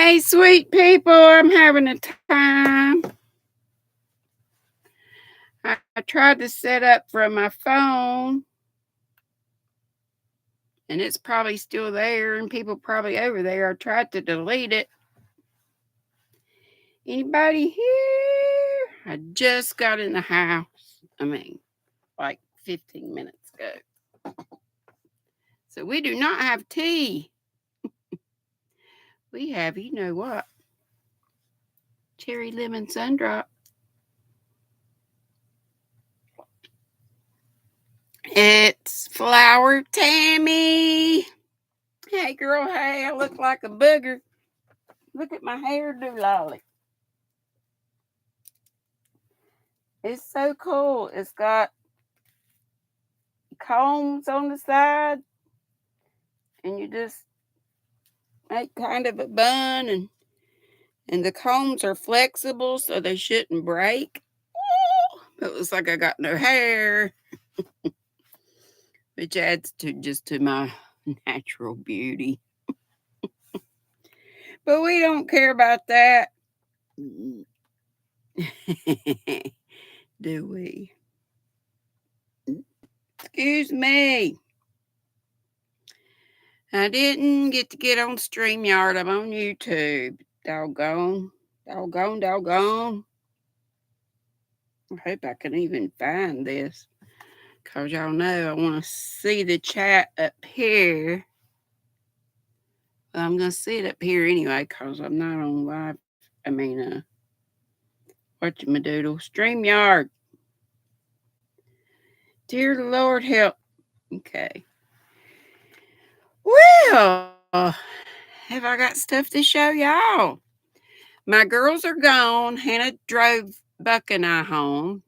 Hey, sweet people, I'm having a time. I tried to set up from my phone, and it's probably still there, and people probably over there. I tried to delete it. Anybody here? I just got in the house. Like 15 minutes ago. So we do not have tea. We have, you know what? Cherry lemon sundrop. It's Flower Tammy. Hey, girl, hey, I look like a booger. Look at my hair do lolly. It's so cool. It's got combs on the side, and you just make kind of a bun, and the combs are flexible, so they shouldn't break. It looks like I got no hair, which adds to my natural beauty. But we don't care about that. Do we? Excuse me. I didn't get on StreamYard. I'm on YouTube. Doggone. Doggone. I hope I can even find this. Because y'all know I want to see the chat up here. Well, I'm going to see it up here anyway because I'm not on live. Whatchamadoodle? StreamYard. Dear Lord help. Okay. Well, have I got stuff to show y'all? My girls are gone. Hannah drove Buck and I home.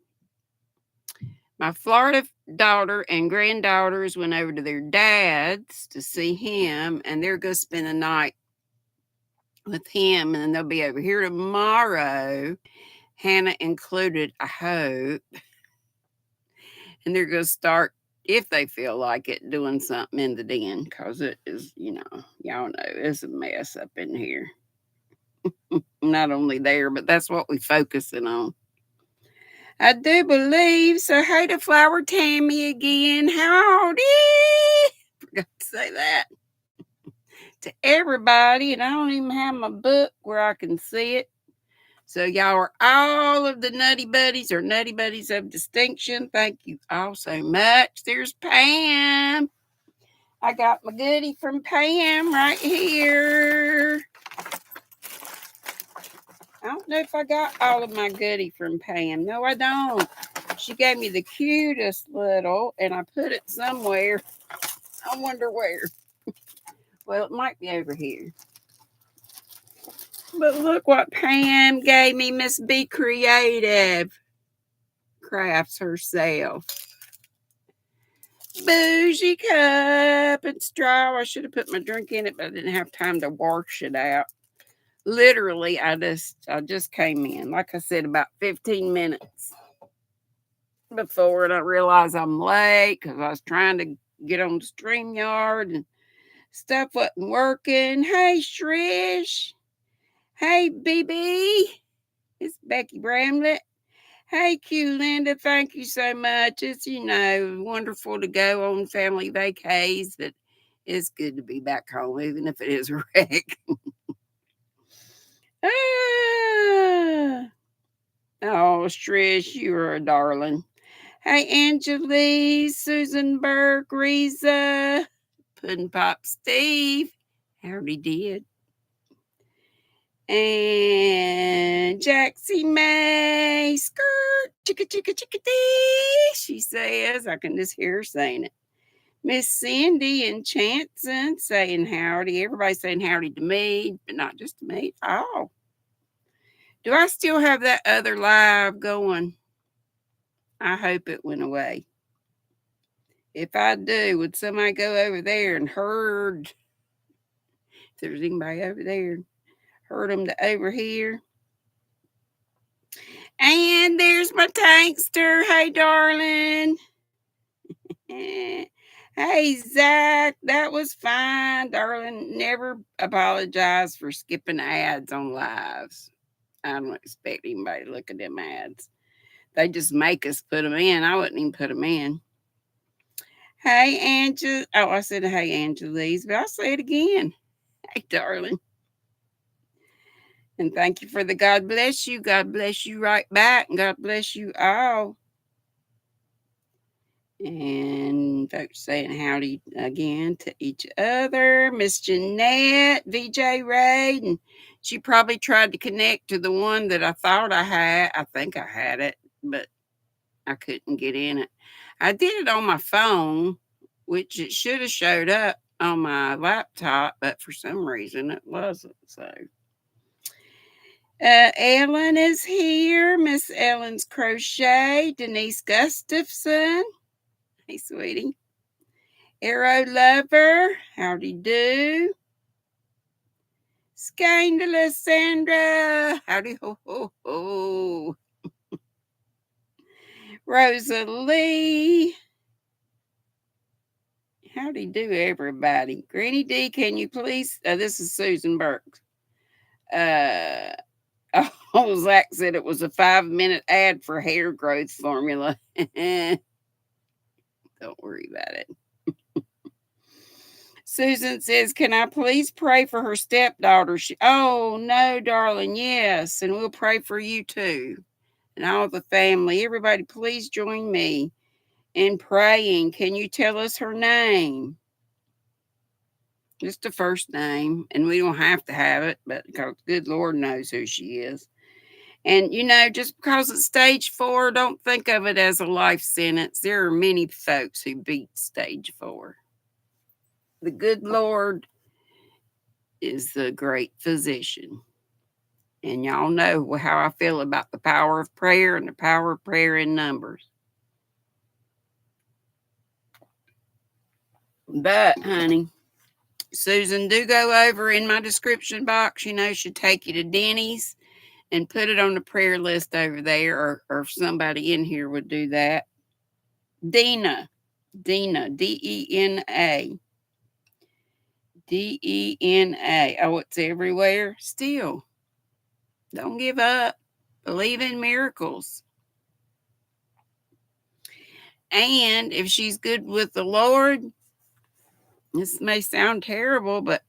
My Florida daughter and granddaughters went over to their dad's to see him, and they're going to spend the night with him, and then they'll be over here tomorrow. Hannah included, I hope. And they're going to start, if they feel like it, doing something in the den, because it is, y'all know, it's a mess up in here. Not only there, but that's what we're focusing on. I do believe. So, hey to Flower Tammy again. Howdy. Forgot to say that to everybody. And I don't even have my book where I can see it. So, y'all are all of the Nutty Buddies or Nutty Buddies of Distinction. Thank you all so much. There's Pam. I got my goodie from Pam right here. I don't know if I got all of my goodie from Pam. No, I don't. She gave me the cutest little, and I put it somewhere. I wonder where. Well, it might be over here. But look what Pam gave me, Miss Be Creative. Crafts herself. Bougie cup and straw. I should have put my drink in it, but I didn't have time to wash it out. Literally, I just came in, like I said, about 15 minutes before, and I realized I'm late because I was trying to get on the StreamYard and stuff wasn't working. Hey, Shrish. Hey, BB. It's Becky Bramlett. Hey, Q Linda. Thank you so much. It's, wonderful to go on family vacays, but it's good to be back home, even if it is a wreck. Oh, Strish, you're a darling. Hey, Angelie, Susan Burke, Reza, Puddin' Pop Steve. Howdy did. And Jaxie May, skirt, chicka chicka chicka dee, she says. I can just hear her saying it. Miss Cindy and Chanson saying howdy. Everybody's saying howdy to me, but not just to me. Oh. Do I still have that other live going? I hope it went away. If I do, would somebody go over there and herd? If there's anybody over there, herd them to over here. And there's my tankster. Hey, darling. Hey, Zach, that was fine, darling. Never apologize for skipping ads on lives. I don't expect anybody to look at them ads. They just make us put them in. I wouldn't even put them in. Hey, Angela. Oh, I said, hey, Angelise, but I'll say it again. Hey, darling. And thank you for the God bless you. God bless you right back. And God bless you all. And folks saying howdy again to each other. Miss Jeanette, VJ Ray, and she probably tried to connect to the one that I thought I had. I think I had it, but I couldn't get in it. I did it on my phone, which it should have showed up on my laptop, but for some reason it wasn't. So, Ellen is here. Miss Ellen's Crochet. Denise Gustafson. Hey, sweetie. Arrow Lover, howdy do. Scandalous Sandra, howdy ho ho ho. Rosalie, howdy do everybody. GrannyDee, can you please? This is Susan Burke. Uh, oh, Zach said it was a 5-minute ad for hair growth formula. Don't worry about it. Susan says, can I please pray for her stepdaughter? Oh, no, darling, yes. And we'll pray for you too. And all the family. Everybody, please join me in praying. Can you tell us her name? Just the first name. And we don't have to have it, but because good Lord knows who she is. And, just because it's stage 4, don't think of it as a life sentence. There are many folks who beat stage 4. The good Lord is the great physician. And y'all know how I feel about the power of prayer and the power of prayer in numbers. But, honey, Susan, do go over in my description box. Should take you to Deni's and put it on the prayer list over there, or if somebody in here would do that. Dena, Dena, Dena. Oh, it's everywhere. Still, don't give up. Believe in miracles. And if she's good with the Lord, this may sound terrible, but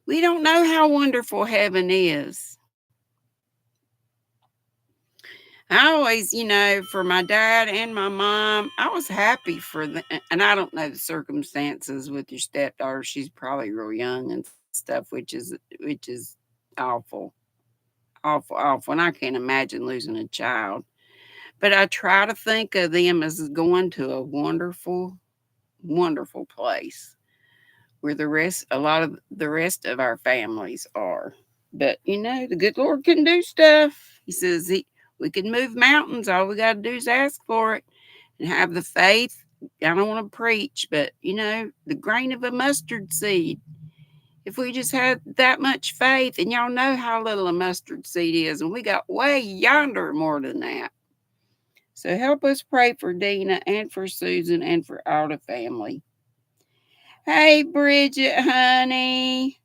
we don't know how wonderful heaven is. I always, for my dad and my mom, I was happy for them. And I don't know the circumstances with your stepdaughter. She's probably real young and stuff, which is awful, awful, awful. And I can't imagine losing a child. But I try to think of them as going to a wonderful, wonderful place where a lot of the rest of our families are. But the good Lord can do stuff. He says we can move mountains. All we got to do is ask for it and have the faith. I don't want to preach, but the grain of a mustard seed. If we just had that much faith, and y'all know how little a mustard seed is, and we got way yonder more than that. So help us pray for Dena and for Susan and for all the family. Hey, Bridget, honey.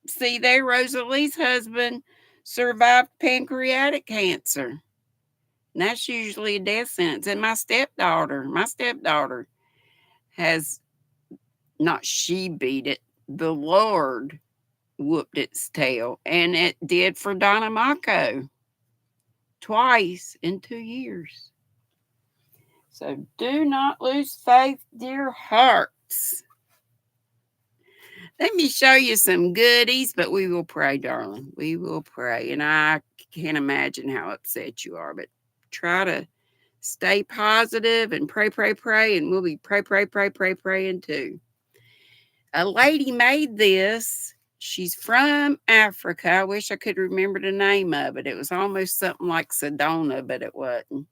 See there, Rosalie's husband survived pancreatic cancer. And that's usually a death sentence. And my stepdaughter has, not she beat it, the Lord whooped its tail. And it did for Donna Mako twice in 2 years. So do not lose faith, dear hearts. Let me show you some goodies, but we will pray, darling. We will pray. And I can't imagine how upset you are, but try to stay positive and pray, pray, pray. And we'll be praying too. A lady made this. She's from Africa. I wish I could remember the name of it. It was almost something like Sedona, but it wasn't.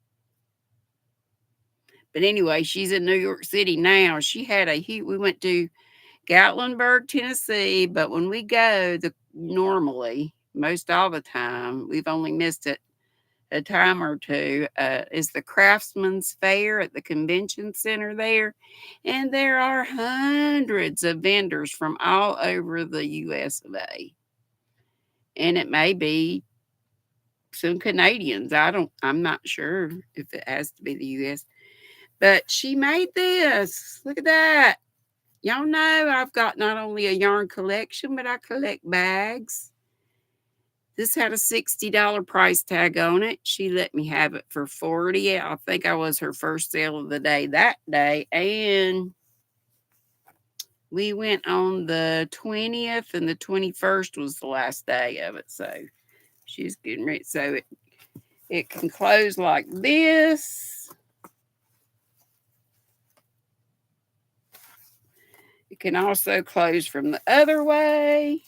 But anyway, she's in New York City now. She had we went to Gatlinburg, Tennessee, but when we go, normally, most all the time, we've only missed it a time or two. Is the Craftsman's Fair at the convention center there. And there are hundreds of vendors from all over the US of A. And it may be some Canadians. I'm not sure if it has to be the US. But she made this. Look at that. Y'all know I've got not only a yarn collection, but I collect bags. This had a $60 price tag on it. She let me have it for $40. I think I was her first sale of the day that day. And we went on the 20th, and the 21st was the last day of it. So she's getting ready. So it can close like this. It can also close from the other way.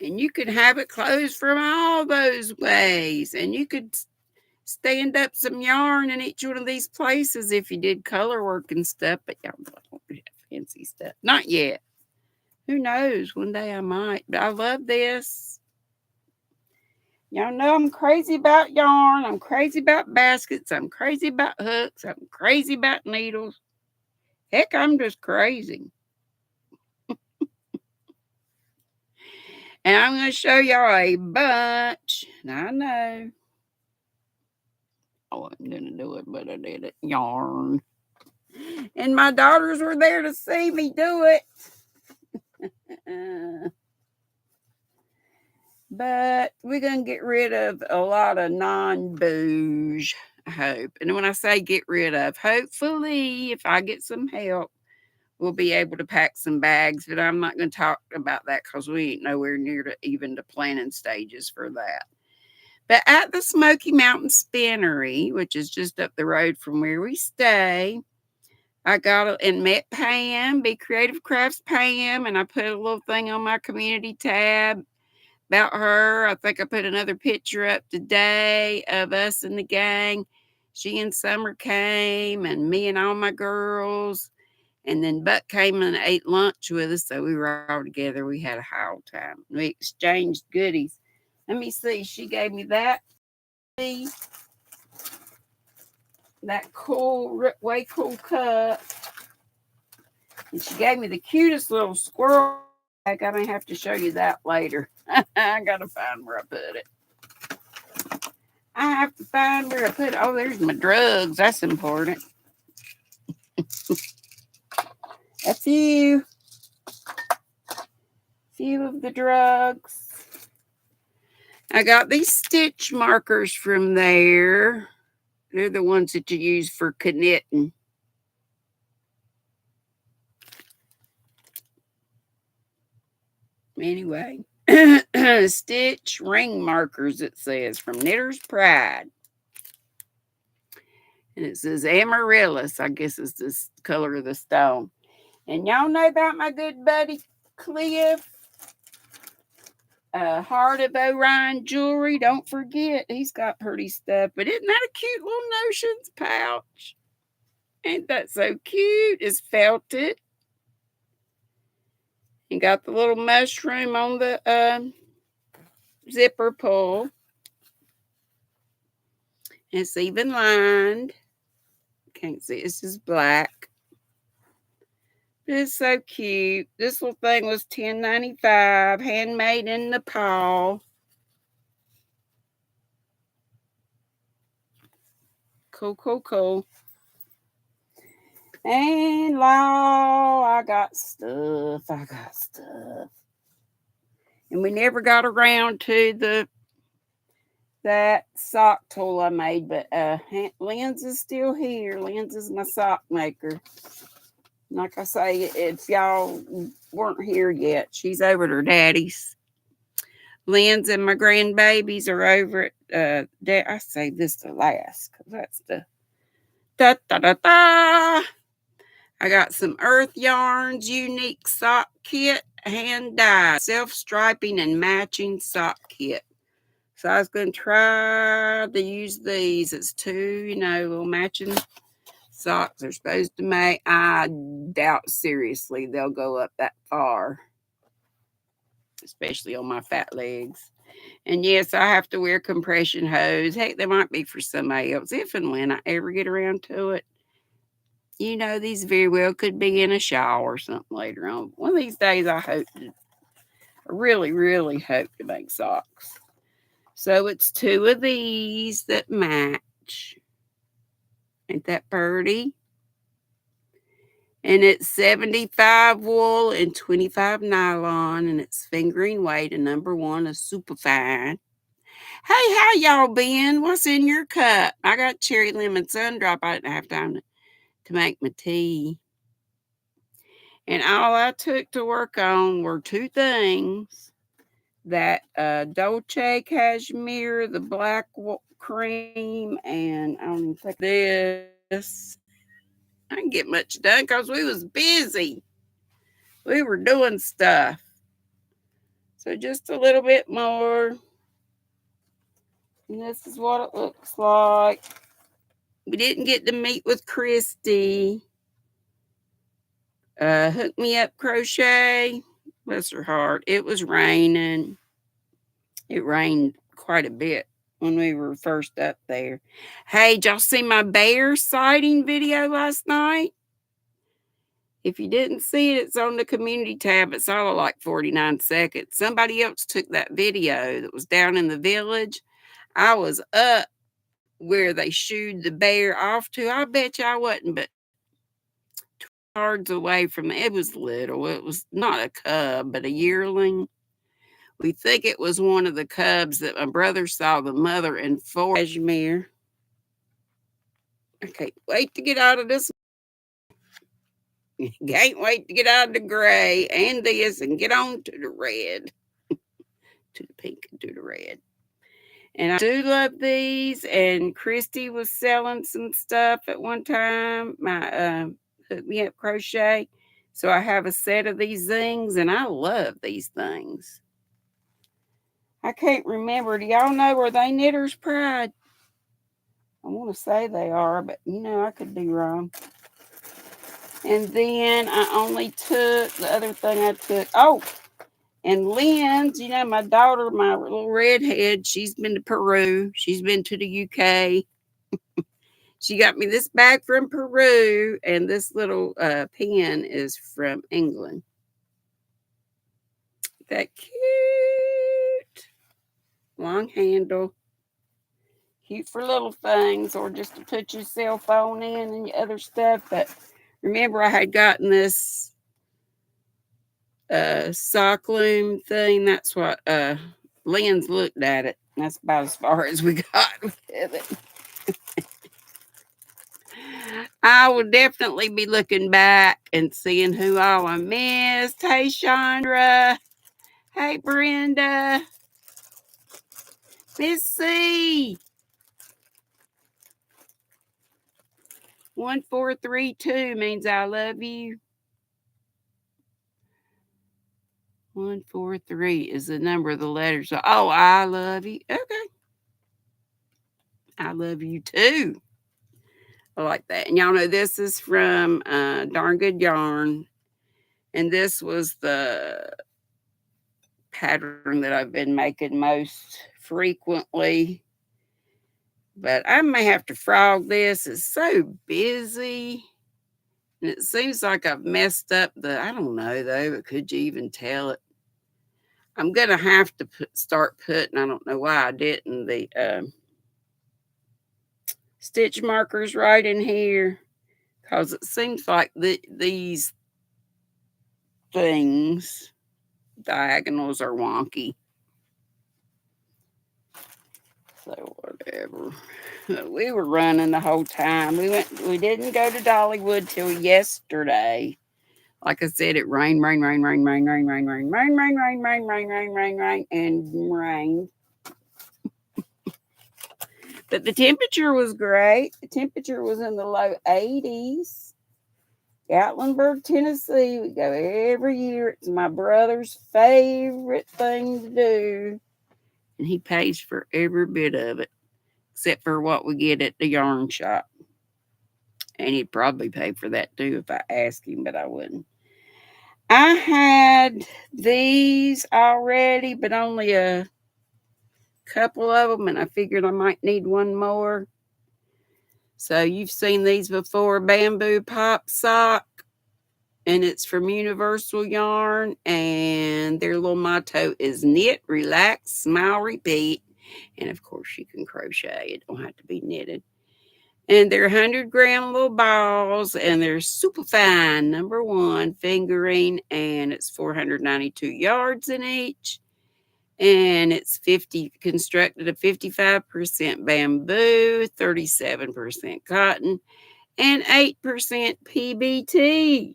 And you could have it closed from all those ways. And you could stand up some yarn in each one of these places if you did color work and stuff. But y'all don't have fancy stuff. Not yet. Who knows? One day I might. But I love this. Y'all know I'm crazy about yarn. I'm crazy about baskets. I'm crazy about hooks. I'm crazy about needles. Heck, I'm just crazy. And I'm going to show y'all a bunch. I know. I wasn't going to do it, but I did it. Yarn. And my daughters were there to see me do it. But we're going to get rid of a lot of non-bouge, I hope. And when I say get rid of, hopefully, if I get some help, we'll be able to pack some bags. But I'm not going to talk about that because we ain't nowhere near to even the planning stages for that. But at the Smoky Mountain Spinnery, which is just up the road from where we stay, I got and met Pam, Be Creative Crafts Pam, and I put a little thing on my community tab about her. I think I put another picture up today of us and the gang. She and Summer came, and me and all my girls. And then Buck came and ate lunch with us, so we were all together. We had a hell time. We exchanged goodies. Let me see. She gave me that. That cool, way cool cup. And she gave me the cutest little squirrel. I may have to show you that later. I gotta find where I put it. I have to find where I put it. Oh, there's my drugs. That's important. A few of the drugs. I got these stitch markers from there. They're the ones that you use for knitting. Anyway, stitch ring markers, it says, from Knitter's Pride. And it says amaryllis, I guess is the color of the stone. And y'all know about my good buddy Cliff. Heart of Orion jewelry. Don't forget, he's got pretty stuff. But isn't that a cute little Notions pouch? Ain't that so cute? It's felted. And got the little mushroom on the zipper pull. It's even lined. Can't see, it's just black. But it's so cute. This little thing was $10.95, handmade in Nepal. Cool, cool, cool. And law, I got stuff. And we never got around to that sock tool I made, but Lynn's is still here. Lynn's is my sock maker. Like I say, if y'all weren't here yet, she's over at her daddy's. Lynn's and my grandbabies are over at I saved this to last because that's the da. I got some Earth Yarns unique sock kit, hand dyed, self-striping and matching sock kit. So I was going to try to use these. It's two, little matching socks they're supposed to make. I doubt seriously they'll go up that far, especially on my fat legs. And yes, I have to wear compression hose. Heck, they might be for somebody else if and when I ever get around to it. These very well could be in a shower or something later on. One of these days, I really, really hope to make socks. So it's two of these that match. Ain't that pretty? And it's 75 wool and 25 nylon, and it's fingering weight, and number one is super fine. Hey, how y'all been? What's in your cup? I got cherry lemon sun drop. I didn't have time to make my tea. And all I took to work on were two things. That Dolce Cashmere, the black cream, and I don't even think this. I didn't get much done because we was busy. We were doing stuff. So just a little bit more. And this is what it looks like. We didn't get to meet with Christy. Hook Me Up Crochet. Bless her heart. It was raining. It rained quite a bit when we were first up there. Hey, did y'all see my bear sighting video last night? If you didn't see it, it's on the community tab. It's all like 49 seconds. Somebody else took that video that was down in the village. I was up where they shooed the bear off to. I bet you I wasn't but 2 yards away from it. It was little. It was not a cub, but a yearling. We think it was one of the cubs that my brother saw the mother and 4 cashmere. I can't wait to get out of this. Can't wait to get out of the gray and this and get on to the red. To the pink and to the red. And I do love these. And Christy was selling some stuff at one time. My Hook Me Up Crochet. So I have a set of these things, and I love these things. I can't remember. Do y'all know, were they Knitter's Pride? I want to say they are, but I could be wrong. And then I only took the other thing I took. Oh, and Lynn's, my daughter, my little redhead, she's been to Peru. She's been to the UK. She got me this bag from Peru, and this little pen is from England. That cute. Long handle. Cute for little things or just to put your cell phone in and your other stuff. But remember, I had gotten this sock loom thing. That's what Lynn's looked at it. That's about as far as we got with it. I will definitely be looking back and seeing who all I missed. Hey, Chandra. Hey, Brenda. Miss C. 1432 means I love you. 143 is the number of the letters. Oh, I love you. Okay. I love you too. I like that. And y'all know this is from Darn Good Yarn. And this was the pattern that I've been making most frequently. But I may have to frog this. It's so busy. And it seems like I've messed up I don't know though, but could you even tell it? I'm going to have to start putting, I don't know why I didn't, the stitch markers right in here. Because it seems like these things, diagonals, are wonky. So whatever. We were running the whole time. We didn't go to Dollywood till yesterday. Like I said, it rained, and rained. But the temperature was great. The temperature was in the low 80s. Gatlinburg, Tennessee. We go every year. It's my brother's favorite thing to do. And he pays for every bit of it, except for what we get at the yarn shop. And he'd probably pay for that too if I asked him, but I wouldn't. I had these already, but only a couple of them, and I figured I might need one more. So you've seen these before, Bamboo Pop Sock, and it's from Universal Yarn, and their little motto is knit, relax, smile, repeat. And of course you can crochet, it don't have to be knitted. And they're 100-gram little balls, and they're super fine, number one fingering, and it's 492 yards in each. And it's constructed of 55% bamboo, 37% cotton, and 8% PBT.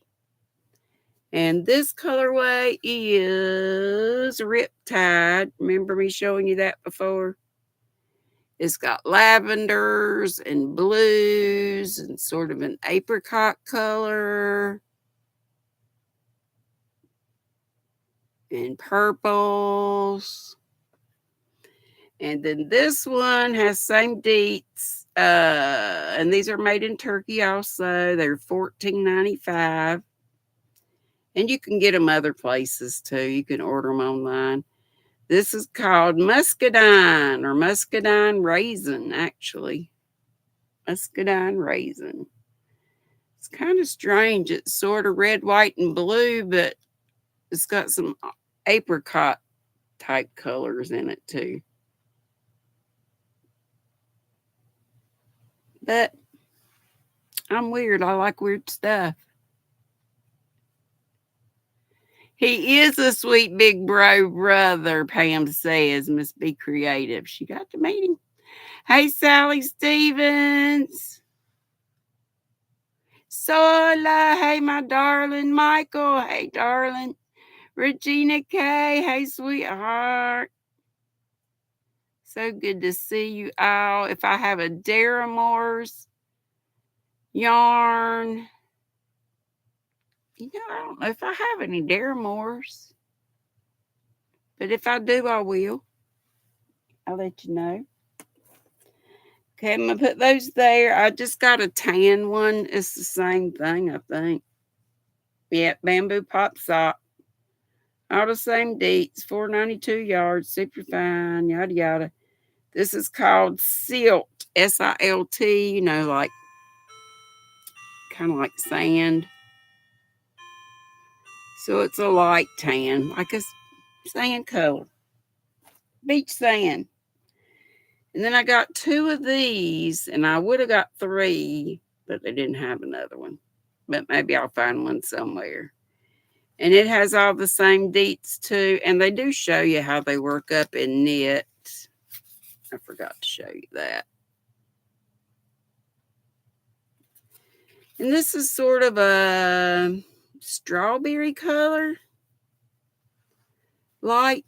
And this colorway is Riptide. Remember me showing you that before? It's got lavenders and blues and sort of an apricot color and purples. And then this one has same deets. And these are made in Turkey also. They're $14.95. And you can get them other places too. You can order them online. This is called muscadine or muscadine raisin, actually. Muscadine raisin. It's kind of strange. It's sort of red, white, and blue, but it's got some apricot type colors in it too. But I'm weird. I like weird stuff. He is a sweet big brother, Pam says. Must be creative. She got to meet him. Hey, Sally Stevens. Sola. Hey, my darling. Michael. Hey, darling. Regina K. Hey, sweetheart. So good to see you all. If I have a Daramore's yarn, I don't know if I have any Daramore's, but if I do, I will. I'll let you know. Okay, I'm going to put those there. I just got a tan one. It's the same thing, I think. Yeah, Bamboo Pop Sock. All the same deets, 492 yards, super fine, yada, yada. This is called Silt, S-I-L-T, like kind of like sand. So it's a light tan, like a sand color. Beach sand. And then I got 2 of these, and I would have got 3, but they didn't have another one. But maybe I'll find one somewhere. And it has all the same deets too. And they do show you how they work up in knit. I forgot to show you that. And this is sort of a strawberry color. Light,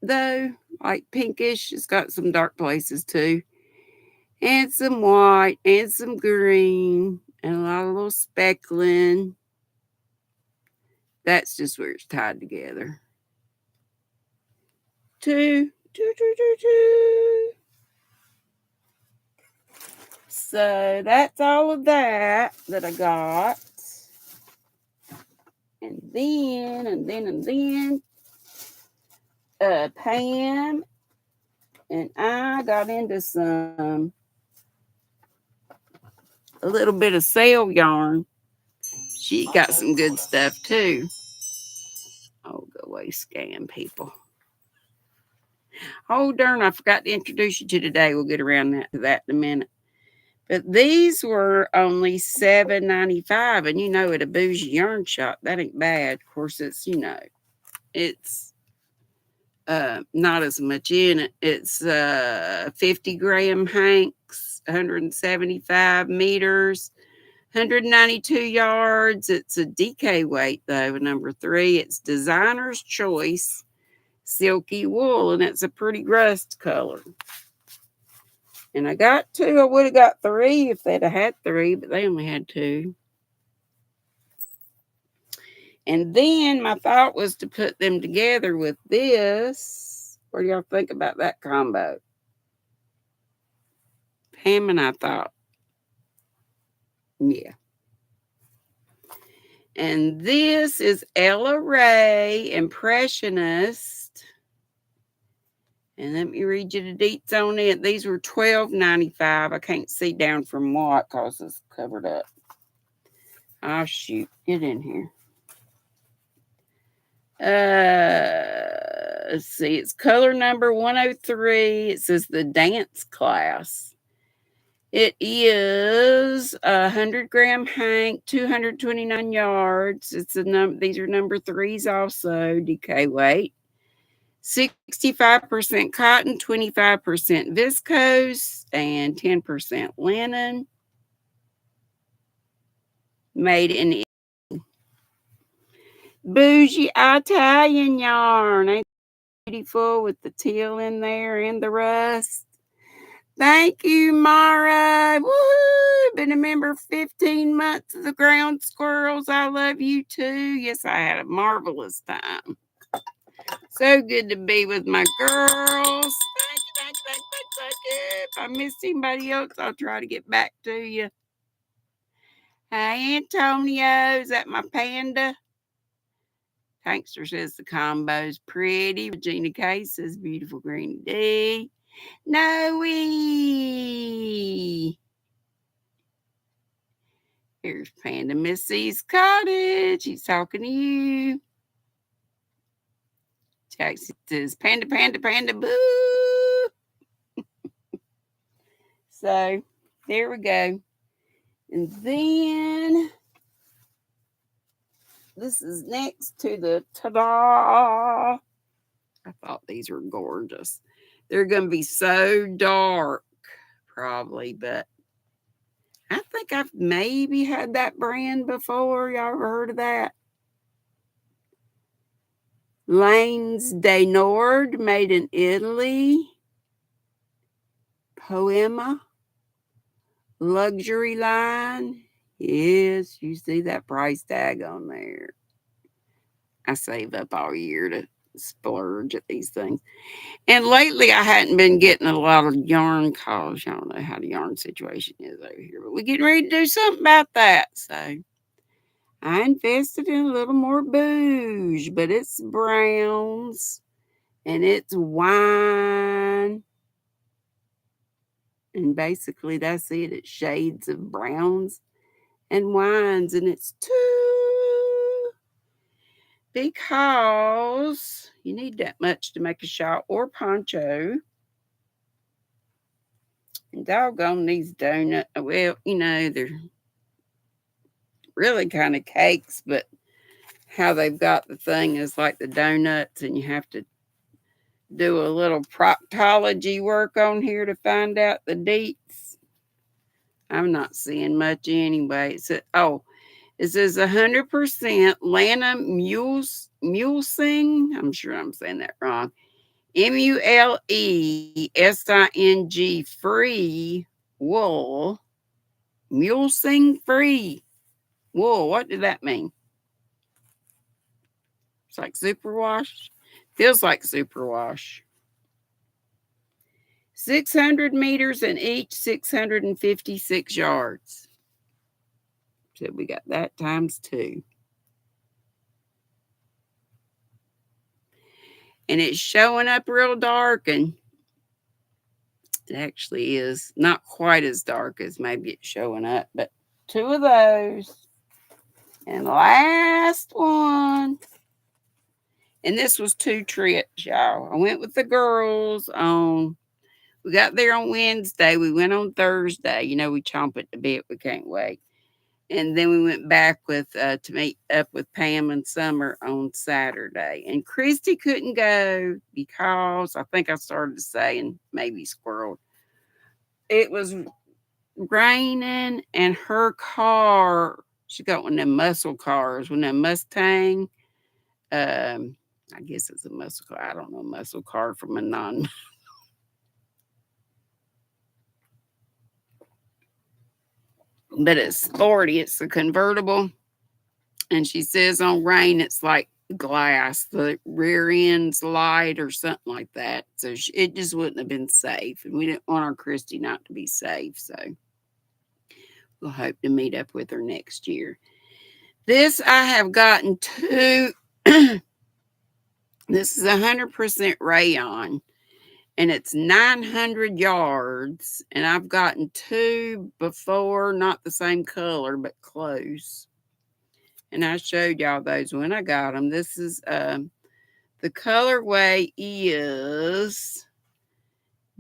though. Light pinkish. It's got some dark places too. And some white and some green. And a lot of little speckling. That's just where it's tied together. 2. So that's all of that I got. And then, Pam and I got into a little bit of sale yarn. She got some good stuff too. Oh, go away, scam people. Oh, darn, I forgot to introduce you to today. We'll get around to that in a minute. But these were only $7.95, and at a bougie yarn shop, that ain't bad. Of course, it's it's not as much in it. It's 50-gram hanks, 175 meters, 192 yards. It's a DK weight though, number 3. It's designer's choice silky wool, and it's a pretty rust color. And I got 2. I would have got 3 if they'd have had 3, but they only had 2. And then my thought was to put them together with this. What do y'all think about that combo? Pam and I thought. Yeah. And this is Ella Ray Impressionist. And let me read you the deets on it. These were $12.95. I can't see down from what because it's covered up. Oh, shoot. Get in here. Let's see. It's color number 103. It says the dance class. It is 100-gram hank, 229 yards. These are number 3s also, DK weight. 65% cotton, 25% viscose, and 10% linen. Made in bougie Italian yarn. Ain't that beautiful with the teal in there and the rust? Thank you, Mara. Woo! Been a member 15 months of the Ground Squirrels. I love you too. Yes, I had a marvelous time. So good to be with my girls. Thank you. If I missed anybody else, I'll try to get back to you. Hey, Antonio. Is that my panda? Tankster says the combo's pretty. Regina K says beautiful GrannyDee. Noe. Here's Panda Missy's cottage. He's talking to you. Jackson says panda, panda, panda, boo. So there we go. And then this is next to the ta-da. I thought these were gorgeous. They're going to be so dark, probably, but I think I've maybe had that brand before. Y'all ever heard of that? Lanes de Nord, made in Italy. Poema. Luxury line. Yes, you see that price tag on there. I save up all year to splurge at these things. And lately, I hadn't been getting a lot of yarn calls. Y'all know how the yarn situation is over here. But we're getting ready to do something about that. So I invested in a little more bouge, but it's browns and it's wine. And basically, that's it. It's shades of browns and wines. And it's two because you need that much to make a shawl or poncho. And doggone these donuts. Well, they're really kind of cakes, but how they've got the thing is like the donuts, and you have to do a little proctology work on here to find out the deets. I'm not seeing much anyway. It says 100% Lana Mulesing. I'm sure I'm saying that wrong. MULESING free wool. Mulesing free wool. What did that mean? It's like superwash. Feels like superwash. 600 meters in each, 656 yards. So we got that times 2. And it's showing up real dark, and it actually is not quite as dark as maybe it's showing up, but 2 of those. And last one. And this was 2 trips, y'all. I went with the girls we got there on Wednesday. We went on Thursday. We chomp at the bit. We can't wait. And then we went back to meet up with Pam and Summer on Saturday. And Christy couldn't go because I think I started to say, and maybe squirreled, it was raining and her car, she got one of them muscle cars, one of them Mustang. I guess it's a muscle car. I don't know, muscle car from a non. But it's sporty. It's a convertible. And she says on rain, it's like glass. The rear end's light or something like that. So it just wouldn't have been safe. And we didn't want our Christy not to be safe. So we'll hope to meet up with her next year. This I have gotten 2. This is 100% rayon. and it's 900 yards. And I've gotten two before, not the same color, but close. And I showed y'all those when I got them. This is the colorway is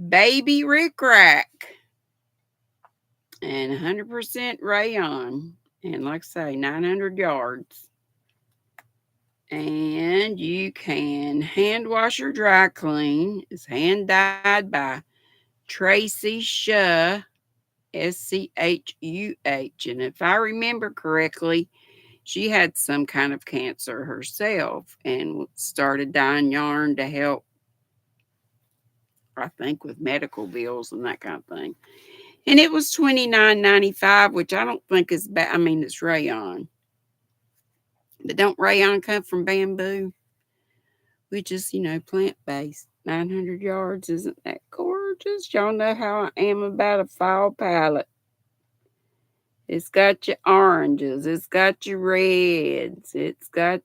Baby Rick Rack and 100% rayon. And like I say, 900 yards. And you can hand wash or dry clean. It's hand dyed by Tracy Schuh, Schuh. And if I remember correctly, she had some kind of cancer herself and started dyeing yarn to help, I think, with medical bills and that kind of thing. And it was $29.95, which I don't think is bad. I mean, it's rayon. But don't rayon come from bamboo? Which is, plant-based. 900 yards. Isn't that gorgeous? Y'all know how I am about a fall palette. It's got your oranges. It's got your reds. It's got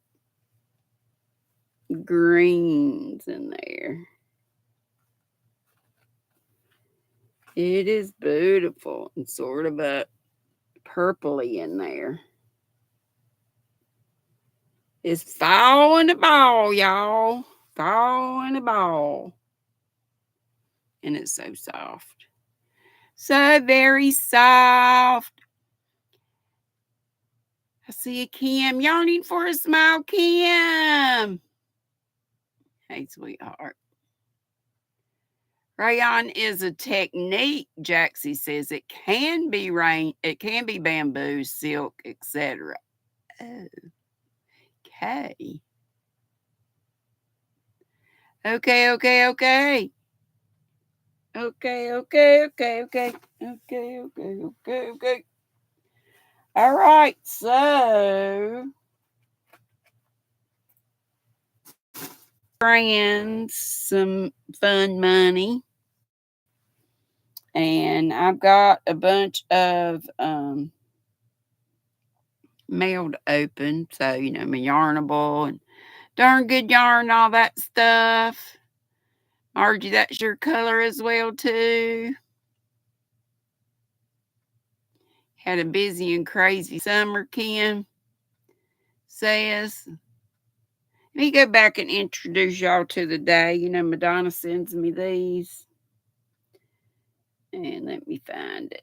greens in there. It is beautiful and sort of a purpley in there. It's fall in the ball, y'all. Fall in the ball. And it's so soft. So very soft. I see a Kim yawning for a smile, Kim. Hey, sweetheart. Rayon is a technique, Jaxie says. It can be bamboo, silk, etc. Oh, okay. Okay. Okay. All right, so friends, some fun money. And I've got a bunch of mail to open. So, my Yarnable and Darn Good Yarn, all that stuff. Margie, that's your color as well, too. Had a busy and crazy summer, Kim says. Let me go back and introduce y'all to the day. Madonna sends me these. And let me find it.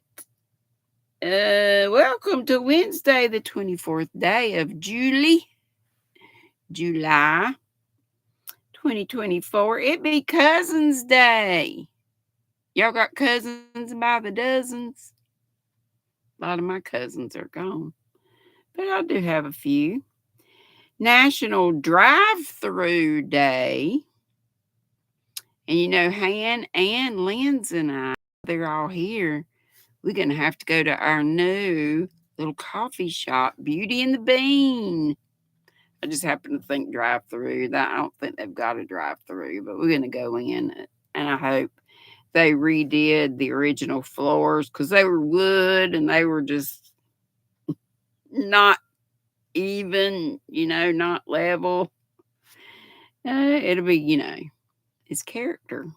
Welcome to Wednesday, the 24th day of July 2024. It be Cousins Day. Y'all got cousins by the dozens? A lot of my cousins are gone, but I do have a few. National Drive-Through Day. And Han and Linz and I, they're all here. We're going to have to go to our new little coffee shop, Beauty and the Bean. I just happen to think drive-through. I don't think they've got a drive-through, but we're going to go in, and I hope they redid the original floors because they were wood and they were just not even, not level. It'll be, it's character,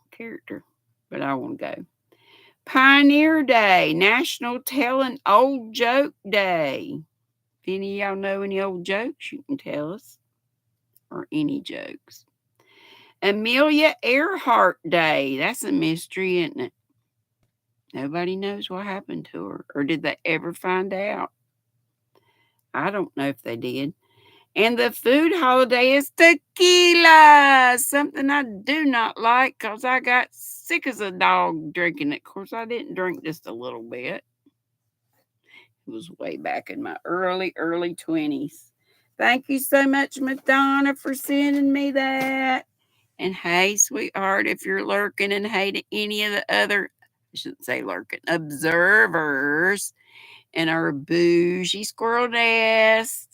but I want to go. Pioneer Day, National Tell an Old Joke Day. If any of y'all know any old jokes, you can tell us, or any jokes. Amelia Earhart Day. That's a mystery, isn't it? Nobody knows what happened to her, or did they ever find out? I don't know if they did. And the food holiday is tequila, something I do not like because I got sick as a dog drinking it. Of course, I didn't drink just a little bit. It was way back in my early 20s. Thank you so much, Madonna, for sending me that. And hey, sweetheart, if you're lurking and hating any of the other, I shouldn't say lurking, observers in our bougie squirrel nest,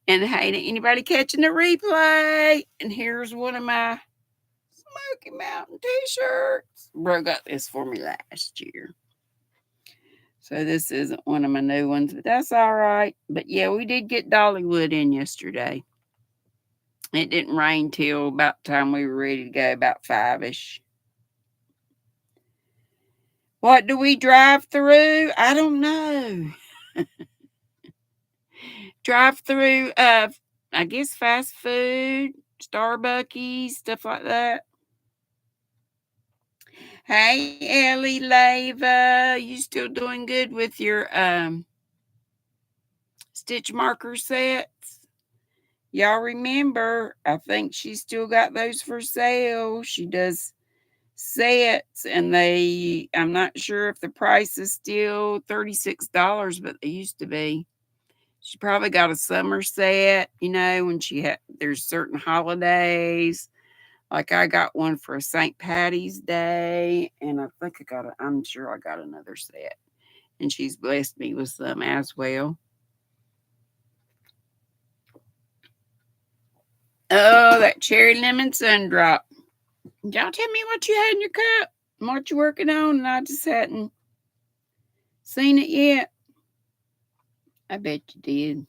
and hating anybody catching the replay. And here's one of my Smoky Mountain t-shirts. Bro got this for me last year. So this isn't one of my new ones, but that's all right. But yeah, we did get Dollywood in yesterday. It didn't rain till about the time we were ready to go, about 5-ish. What do we drive through? I don't know. Drive through, I guess fast food, Starbucks, stuff like that. Hey, Ellie Lava, you still doing good with your stitch marker sets? Y'all remember, I think she still got those for sale. She does sets, and I'm not sure if the price is still $36, but they used to be. She probably got a summer set, when there's certain holidays. Like I got one for St. Patty's Day, and I think I'm sure I got another set. And she's blessed me with some as well. Oh, that cherry lemon sundrop. Y'all tell me what you had in your cup and what you're working on, and I just hadn't seen it yet. I bet you did.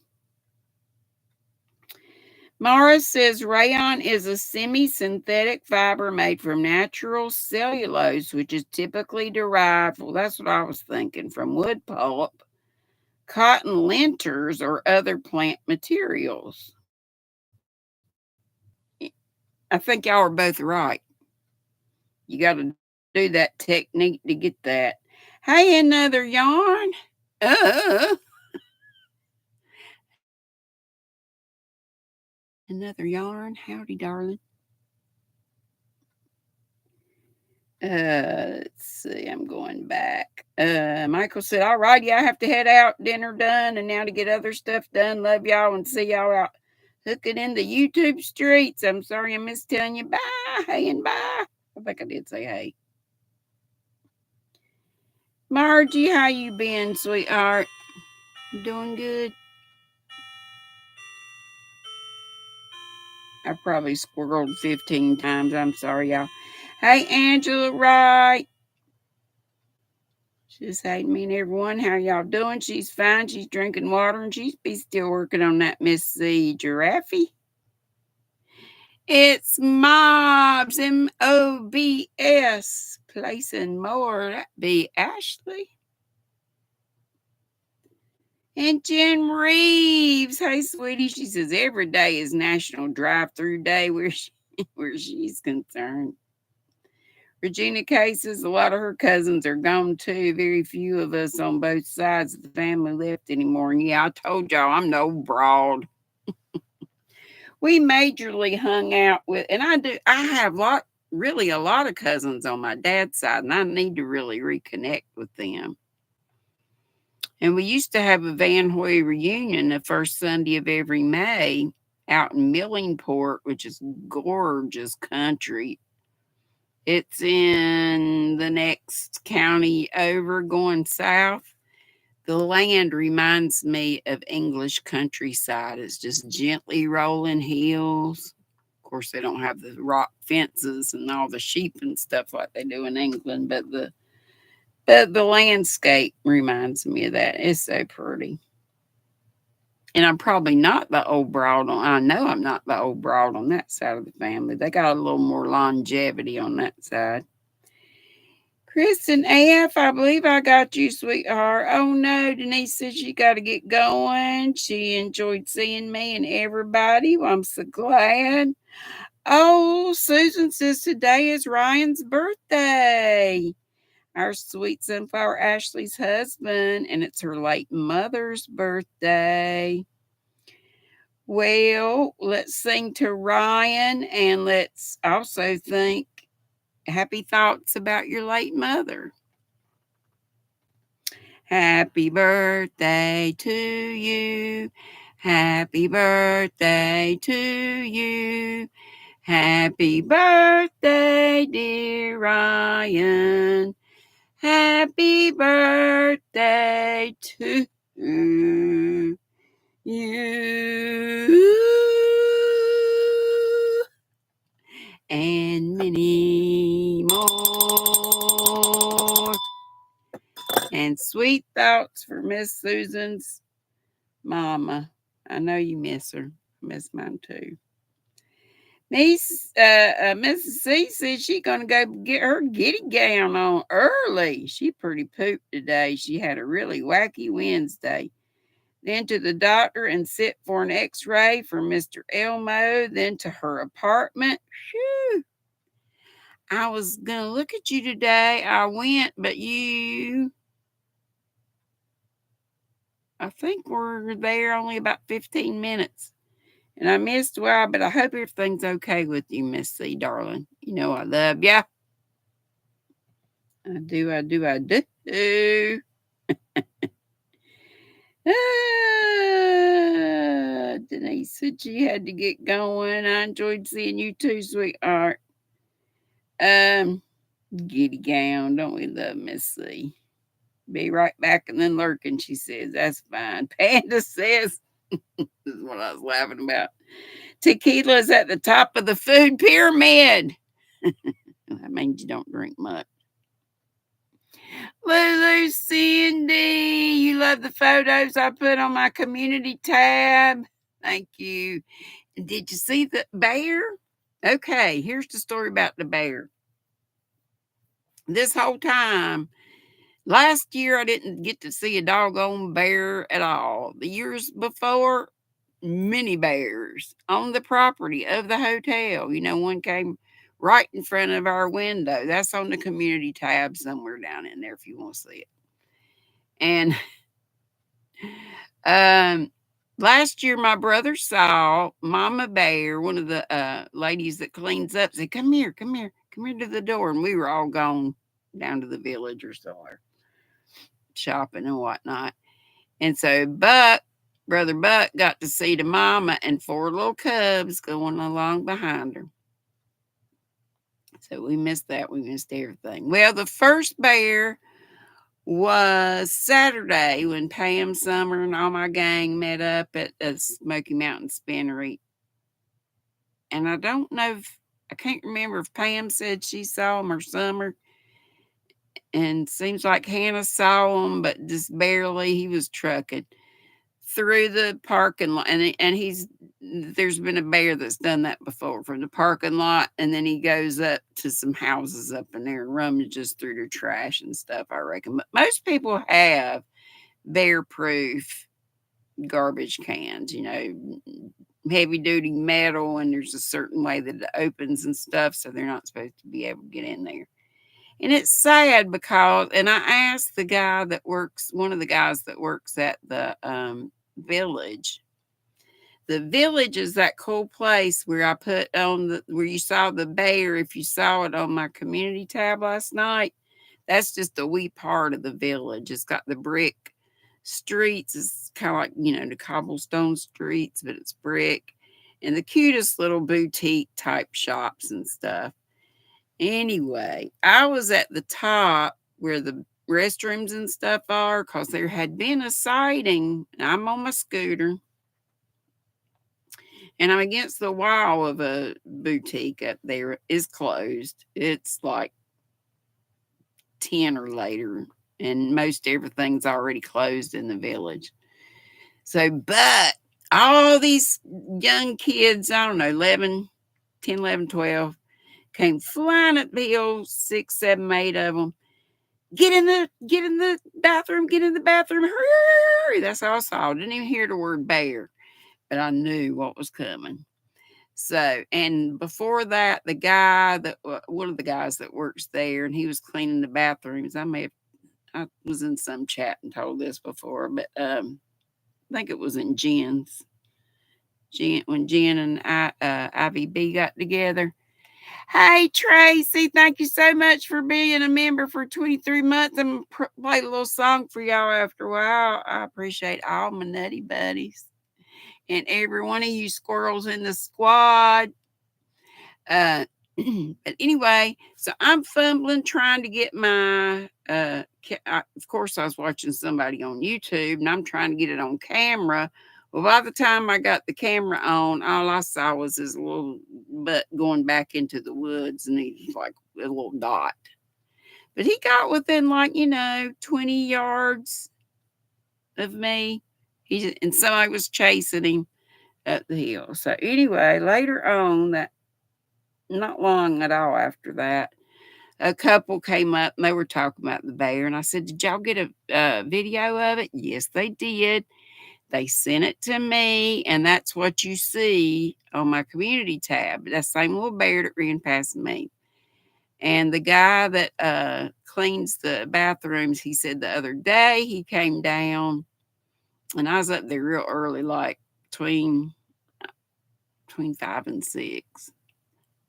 Mara says rayon is a semi-synthetic fiber made from natural cellulose, which is typically derived, well, that's what I was thinking, from wood pulp, cotton linters, or other plant materials. I think y'all are both right. You got to do that technique to get that. Hey, another yarn. Another yarn. Howdy, darling. Let's see. I'm going back. Michael said, all righty, I have to head out. Dinner done. And now to get other stuff done. Love y'all and see y'all out hooking in the YouTube streets. I'm sorry I missed telling you bye. Hey and bye. I think I did say hey. Margie, how you been, sweetheart? Doing good? I probably squirreled 15 times. I'm sorry, y'all. Hey, Angela Wright. Just hey, mean everyone. How y'all doing? She's fine. She's drinking water, and she's still working on that Miss C Giraffe. It's Mobs, MOBS. Placing more. That be Ashley. And Jen Reeves. Hey, sweetie. She says every day is National Drive-Through Day where she's concerned. Regina Kay says a lot of her cousins are gone too. Very few of us on both sides of the family left anymore. And yeah, I told y'all I'm no broad. We majorly hung out with, and I have really a lot of cousins on my dad's side, and I need to really reconnect with them. And we used to have a Van Hoy reunion the first Sunday of every May out in Millingport, which is gorgeous country. It's in the next county over going south. The land reminds me of English countryside. It's just gently rolling hills. Of course, they don't have the rock fences and all the sheep and stuff like they do in England, but the landscape reminds me of that. It's so pretty. And I'm probably not the old broad I know I'm not the old broad on that side of the family. They got a little more longevity on that side. Kristen F., I believe I got you, sweetheart. Oh no, Denise says she got to get going. She enjoyed seeing me and everybody. Well, I'm so glad. Oh, Susan says today is Ryan's birthday. Our sweet sunflower Ashley's husband, and it's her late mother's birthday. Well, let's sing to Ryan, and let's also think happy thoughts about your late mother. Happy birthday to you. Happy birthday to you. Happy birthday, dear Ryan. Happy birthday to you. And many more. And sweet thoughts for Miss Susan's mama. I know you miss her. I miss mine too. Mrs. C said she gonna go get her giddy gown on early. She pretty pooped today. She had a really wacky Wednesday. Then to the doctor and sit for an X-ray for Mr. Elmo. Then to her apartment. Phew. I was gonna look at you today. I went, but I think we're there only about 15 minutes. And I missed a while, but I hope everything's okay with you, Miss C, darling. You know I love ya. I do, I do, I do. Denise said she had to get going. I enjoyed seeing you too, sweetheart. Um, Giddy gown, don't we love Miss C? Be right back and then lurking, she says. That's fine. Panda says, this is what I was laughing about. Tequila's at the top of the food pyramid. That means you don't drink much. Lulu Cindy, you love the photos I put on my community tab. Thank you. Did you see the bear? Okay, here's the story about the bear. This whole time, last year I didn't get to see a doggone bear at all. The years before, many bears on the property of the hotel. One came right in front of our window. That's on the community tab somewhere down in there if you want to see it. And last year my brother saw Mama Bear, one of the ladies that cleans up, said, come here, come here, come here to the door. And we were all gone down to the village or somewhere shopping and whatnot. And so Brother Buck got to see the mama and four little cubs going along behind her. So we missed that. We missed everything. Well, the first bear was Saturday when Pam Summer and all my gang met up at the Smoky Mountain Spinnery. And I don't know I can't remember if Pam said she saw him or Summer. And seems like Hannah saw him, but just barely. He was trucking through the parking lot, and there's been a bear that's done that before from the parking lot, and then he goes up to some houses up in there and rummages through their trash and stuff, I reckon. But most people have bear proof garbage cans, heavy duty metal, and there's a certain way that it opens and stuff, so they're not supposed to be able to get in there. And it's sad because, and I asked one of the guys that works at the village. The village is that cool place where I put on where you saw the bear. If you saw it on my community tab last night, that's just a wee part of the village. It's got the brick streets. It's kind of like, the cobblestone streets, but it's brick. And the cutest little boutique type shops and stuff. Anyway, I was at the top where the restrooms and stuff are because there had been a sighting. I'm on my scooter and I'm against the wall of a boutique up there. It's closed. It's like 10 or later, and most everything's already closed in the village. So, but all these young kids, I don't know, 11, 10, 11, 12, came flying at the hill, 6, 7, 8 of them. Get in the bathroom, get in the bathroom, hurry, hurry, hurry. That's all I saw. I didn't even hear the word bear, but I knew what was coming. So, and before that, one of the guys that works there, and he was cleaning the bathrooms. I was in some chat and told this before, but I think it was in when Jen and Ivy B got together. Hey, Tracy, thank you so much for being a member for 23 months. I'm going to play a little song for y'all after a while. I appreciate all my nutty buddies and every one of you squirrels in the squad. But anyway, so I'm fumbling trying to get my, of course, I was watching somebody on YouTube and I'm trying to get it on camera. Well, by the time I got the camera on, all I saw was his little butt going back into the woods, and he's like a little dot. But he got within 20 yards of me. And somebody was chasing him up the hill. So anyway, later on not long at all after that, a couple came up and they were talking about the bear. And I said, "Did y'all get a video of it?" Yes, they did. They sent it to me, and that's what you see on my community tab. That same little bear that ran past me. And the guy that cleans the bathrooms, he said the other day he came down, and I was up there real early, like between 5 and 6,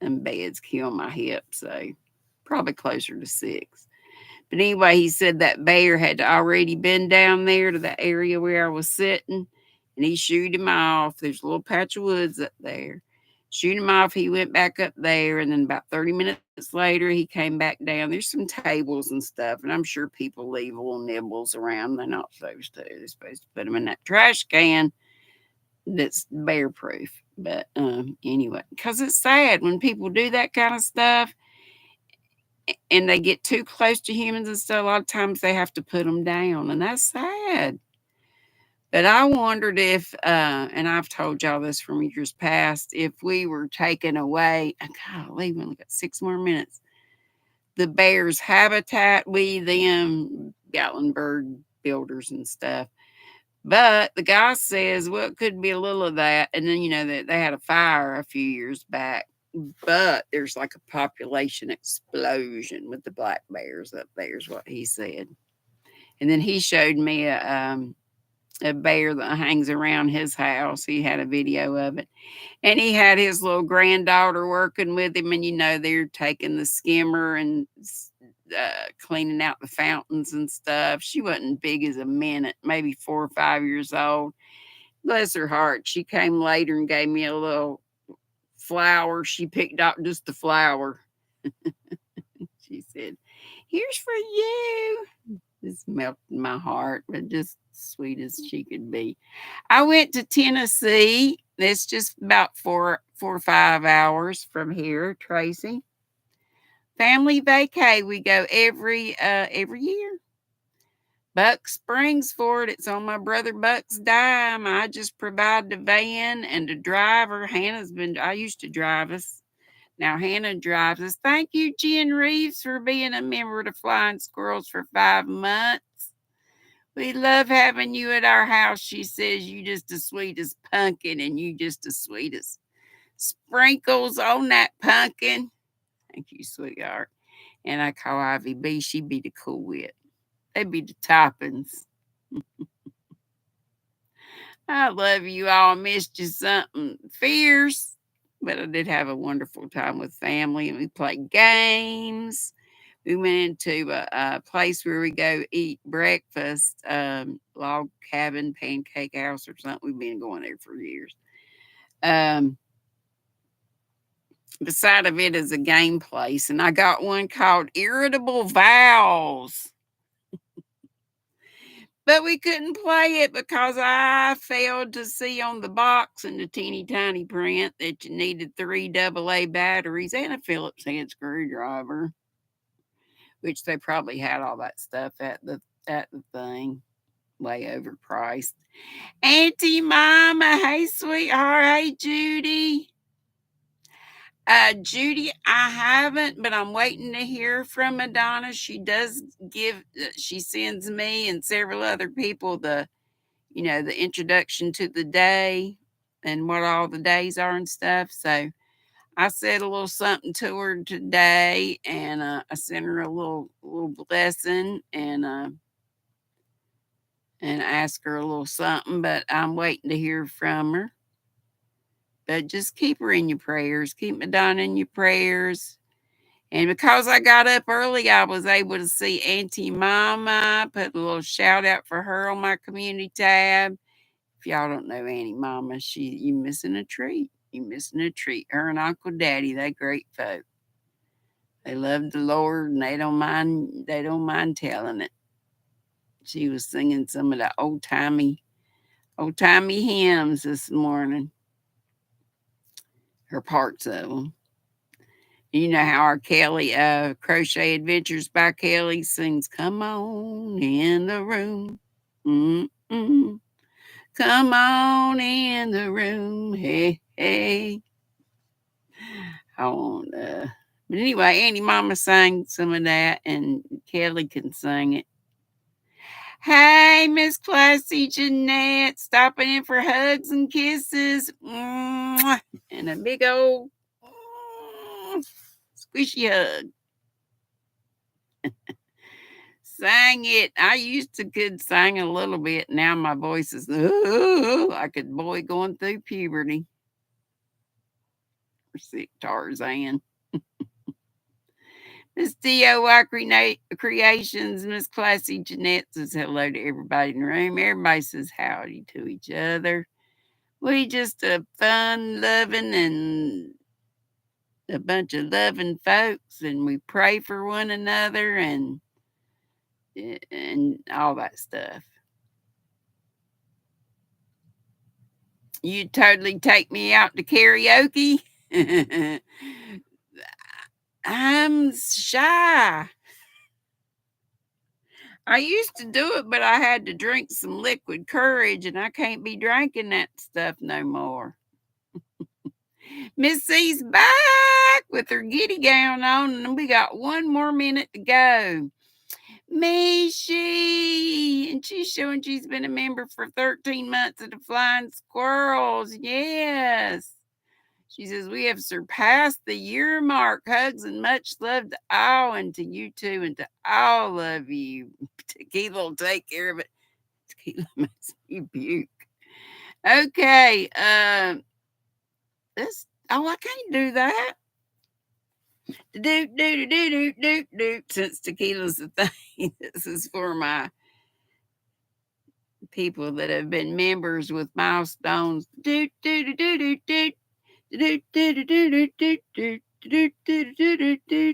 and beds kill my hip, so probably closer to 6. But anyway, he said that bear had already been down there to the area where I was sitting, and he shooed him off. There's a little patch of woods up there. Shoot him off. He went back up there, and then about 30 minutes later, he came back down. There's some tables and stuff, and I'm sure people leave little nibbles around. They're not supposed to. They're supposed to put them in that trash can that's bear proof. But anyway, because it's sad when people do that kind of stuff and they get too close to humans and stuff. A lot of times they have to put them down, and that's sad. But I wondered if, and I've told y'all this from years past, if we were taken away, golly, we only got 6 more minutes. The bear's habitat, we them Gatlinburg builders and stuff. But the guy says, well, it could be a little of that. And then, that they had a fire a few years back. But there's like a population explosion with the black bears up there, is what he said. And then he showed me a bear that hangs around his house. He had a video of it. And he had his little granddaughter working with him. And, they're taking the skimmer and cleaning out the fountains and stuff. She wasn't big as a minute, maybe 4 or 5 years old. Bless her heart. She came later and gave me a little flower. She picked out just the flower. She said, "Here's for you." This melted my heart, but just sweet as she could be. I went to Tennessee. It's just about four or 5 hours from here, Tracy. Family vacay. We go every year. Buck Springs for it. It's on my brother Buck's dime. I just provide the van and the driver. I used to drive us. Now Hannah drives us. Thank you, Jen Reeves, for being a member of the Flying Squirrels for 5 months. We love having you at our house. She says you just the sweetest pumpkin, and you just the sweetest sprinkles on that pumpkin. Thank you, sweetheart. And I call Ivy B. She be the cool wit. They be the toppings. I love you all. I missed you something fierce, but I did have a wonderful time with family, and we played games. We went into a place where we go eat breakfast, log cabin, pancake house, or something. We've been going there for years. Beside of it is a game place, and I got one called Irritable Vowels. But we couldn't play it because I failed to see on the box in the teeny tiny print that you needed 3 AA batteries and a Phillips head screwdriver, which they probably had all that stuff at the thing, way overpriced. Auntie Mama, hey sweetheart, hey Judy. Judy, I haven't, but I'm waiting to hear from Madonna. She does she sends me and several other people the introduction to the day and what all the days are and stuff. So I said a little something to her today, and I sent her a little blessing and asked her a little something, but I'm waiting to hear from her. But just keep her in your prayers. Keep Madonna in your prayers. And because I got up early, I was able to see Auntie Mama. Put a little shout out for her on my community tab. If y'all don't know Auntie Mama, you missing a treat. You missing a treat. Her and Uncle Daddy, they great folk. They love the Lord, and they don't mind telling it. She was singing some of the old timey hymns this morning. Her parts of them. You know how our Kelly, Crochet Adventures by Kelly sings, "Come on in the room. Mm-mm. Come on in the room. Hey, hey." Hold on. But anyway, Auntie Mama sang some of that, and Kelly can sing it. Hey, Miss Classy Jeanette, stopping in for hugs and kisses. Mwah, and a big old squishy hug. Sang it. I used to could sing a little bit. Now my voice is like a boy going through puberty. Or sick Tarzan. Miss DIY Creations, Miss Classy Jeanette says hello to everybody in the room. Everybody says howdy to each other. We just a fun loving and a bunch of loving folks, and we pray for one another and all that stuff. You totally take me out to karaoke. I'm shy. I used to do it, but I had to drink some liquid courage, and I can't be drinking that stuff no more. Miss C's back with her giddy gown on, and we got one more minute to go. Mishi, and she's showing she's been a member for 13 months of the Flying Squirrels. Yes. She says, we have surpassed the year mark. Hugs and much love to all, and to you too, and to all of you. Tequila will take care of it. Tequila makes me puke. Okay. I can't do that. Do. Since tequila's the thing, this is for my people that have been members with milestones. Do do do do do do. Do do do do do do do do do do do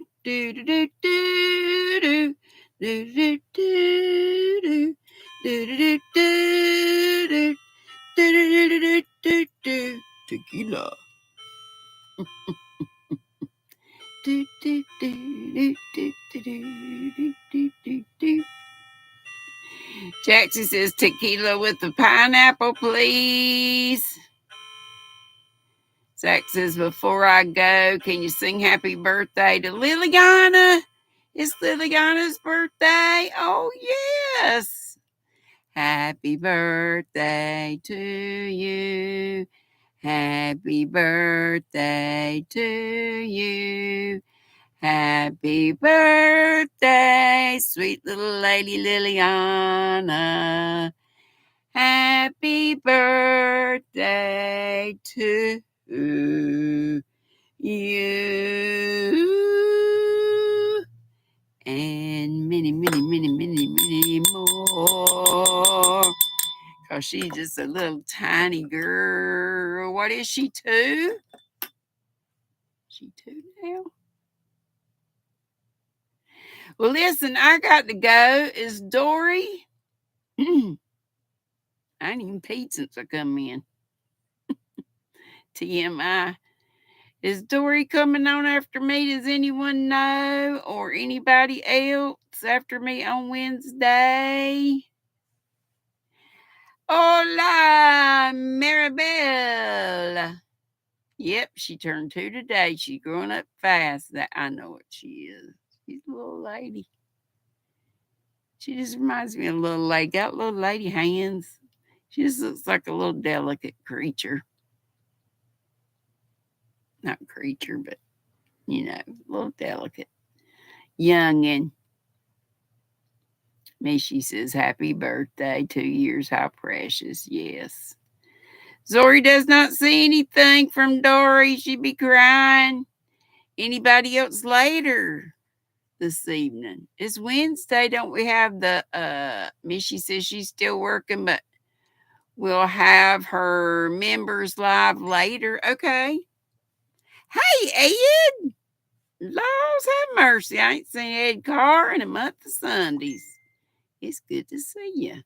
do tequila. Jackson says tequila with the pineapple, please. Zach says, before I go, can you sing happy birthday to Liliana? It's Liliana's birthday. Oh, yes. Happy birthday to you. Happy birthday to you. Happy birthday, sweet little lady Liliana. Happy birthday to you. And many, many, many, many, many more. Because she's just a little tiny girl. What is she, 2? She 2 now? Well, listen, I got to go. Is Dory? I ain't even peed since I come in. TMI. Is Dory coming on after me? Does anyone know? Or anybody else after me on Wednesday? Hola, Maribel. Yep, she turned 2 today. She's growing up fast. That I know what she is. She's a little lady. She just reminds me of a little lady. Got little lady hands. She just looks like a little delicate creature. Not creature, but a little delicate. Youngin'. Mishi says, happy birthday, 2 years, how precious, yes. Zori does not see anything from Dory. She'd be crying. Anybody else later this evening? It's Wednesday, don't we have the, Mishi says she's still working, but we'll have her members live later. Okay. Hey, Ed. Laws have mercy. I ain't seen Ed Carr in a month of Sundays. It's good to see you.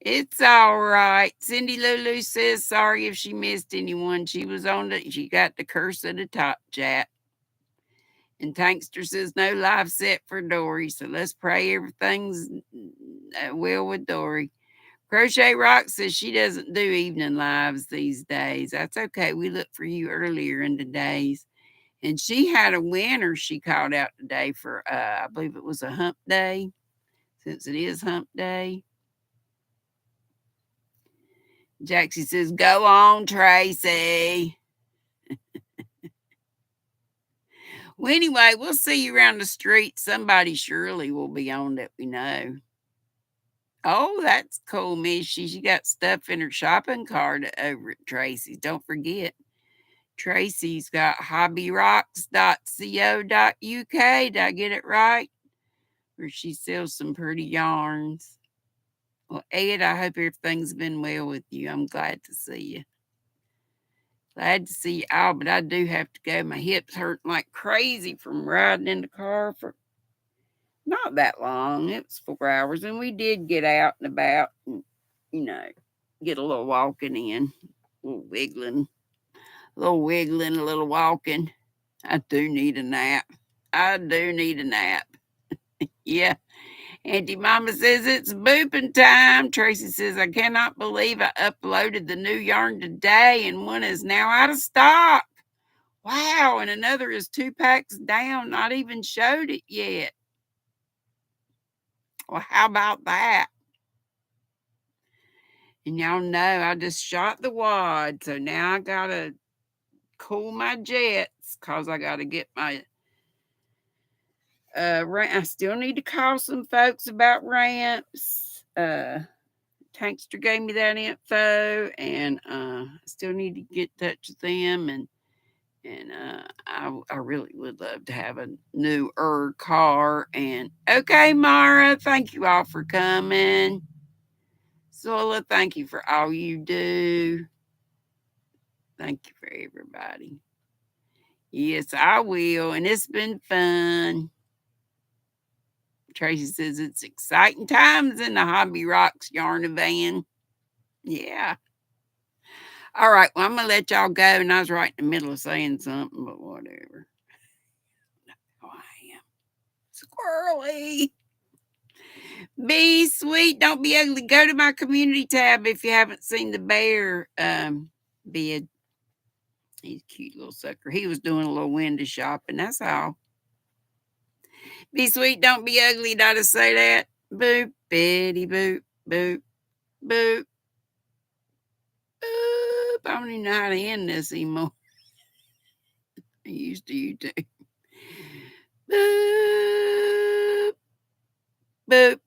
It's all right. Cindy Lulu says sorry if she missed anyone. She got the curse at the top chat. And Tankster says no live set for Dory. So let's pray everything's well with Dory. Crochet Rock says she doesn't do evening lives these days. That's okay. We look for you earlier in the days. And she had a winner she called out today for, I believe it was a hump day, since it is hump day. Jaxie says, go on, Tracy. Well, anyway, we'll see you around the street. Somebody surely will be on that we know. Oh, that's cool, Missy. She got stuff in her shopping cart over at Tracy's. Don't forget, Tracy's got hobbyrocks.co.uk. Did I get it right? Where she sells some pretty yarns. Well, Ed, I hope everything's been well with you. I'm glad to see you. Glad to see you all, but I do have to go. My hips hurting like crazy from riding in the car for not that long. It was 4 hours, and we did get out and about and, get a little walking in, a little wiggling, a little walking. I do need a nap. I do need a nap. Yeah. Auntie Mama says it's booping time. Tracy says, I cannot believe I uploaded the new yarn today and one is now out of stock. Wow. And another is 2 packs down. Not even showed it yet. Well, how about that? And y'all know I just shot the wad. So now I got to cool my jets because I got to get my I still need to call some folks about ramps. Tankster gave me that info, and I still need to get in touch with them. And I really would love to have a newer car. And okay, Mara, thank you all for coming. Zola, thank you for all you do. Thank you for everybody. Yes, I will, and it's been fun. Tracy says it's exciting times in the Hobby Rocks yarn van. Yeah. All right. Well, I'm going to let y'all go. And I was right in the middle of saying something, but whatever. Oh, I am. Squirrely. Be sweet. Don't be ugly. Go to my community tab if you haven't seen the bear bid. He's a cute little sucker. He was doing a little window shopping. That's all. Be sweet. Don't be ugly. Did I just say that? Boop, bitty, boop, boop, boop. Boop. I don't even know how to end this anymore. I used to YouTube. Boop. Boop.